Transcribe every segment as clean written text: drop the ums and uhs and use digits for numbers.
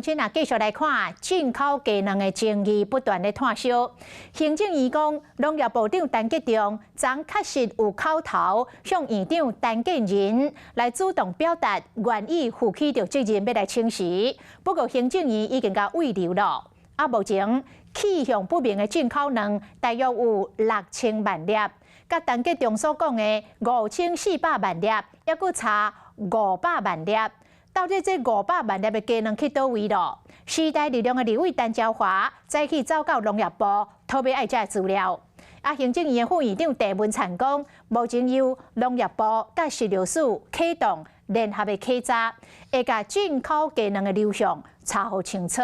今仔继续来看进口鸡卵的争议不断的炭烧。行政院讲，农业部长陈吉仲昨确实有口头向院长陈建仁来主动表达愿意负起着责任，要来请辞。不过行政院已经甲慰留了。目前去向不明的进口卵大约有6000万粒，甲陈吉仲所讲的5400万粒，还佫差500万粒。到底这500万粒的鸡卵去倒位了？时代力量的立委陈椒华早起走到农业部讨要爱这资料。行政院的副院长郑文灿讲，目前由农业部甲食药署启动联合的稽查，会甲进口鸡卵的流向查好清楚。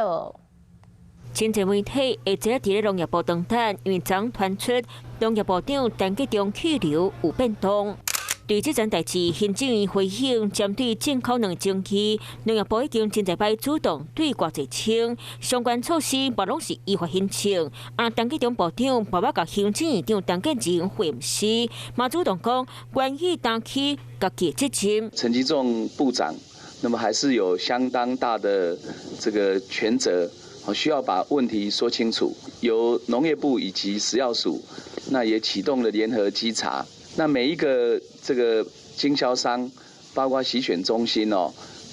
真侪媒体会知影伫咧农业部登单，因为昨传出农业部长陈吉仲去留有变动。对这件代志，行政院回应，针对进口卵争议，农业部已经真侪摆主动对外澄清，相关措施无拢是依法行政。陈吉仲部长爸爸甲行政院长陈建仁会晤，嘛主动讲愿意担起家己的责任。陈吉仲部长，那么还是有相当大的这个权责，需要把问题说清楚。由农业部以及食药署，那也启动了联合稽查。那每一个这个经销商，包括洗选中心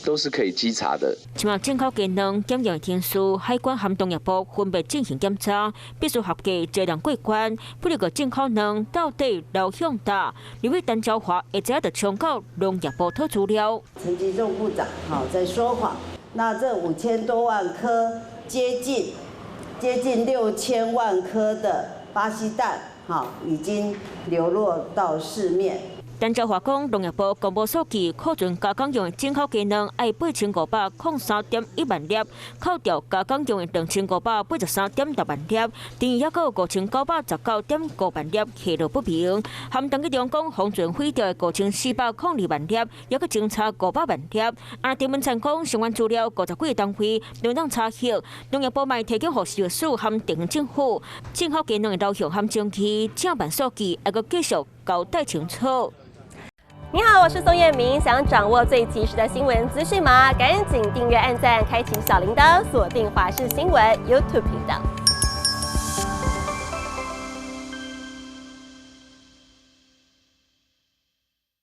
都是可以稽查的。即马进口鸡卵检验天数，海关和农业部分别进行检查，必须合格质量过关。不了个进口卵到底流向大，立委陈椒华会知影着冲到农业部讨资料。陈吉仲部长在说谎，那这5000多万颗接近6000万颗的巴西蛋。已经流落到市面。陈椒华讲，农业部公布数据，库存加工用的进口鸡卵爱8503.1万粒，扣掉加工用的2583.6万粒，等于还有5919.5万粒下落不明。含陈吉仲讲，封存毁掉的5402万粒，还佫增差500万粒。郑文灿讲，相关资料50几个单位都当查核，农业部嘛提供给食药署和地方政府，进口鸡卵的流向和证据正版数据，还佫继续交代清楚。你好，我是宋彦明。想掌握最及时的新闻资讯吗？赶紧订阅、按赞、开启小铃铛，锁定华视新闻 YouTube 频道。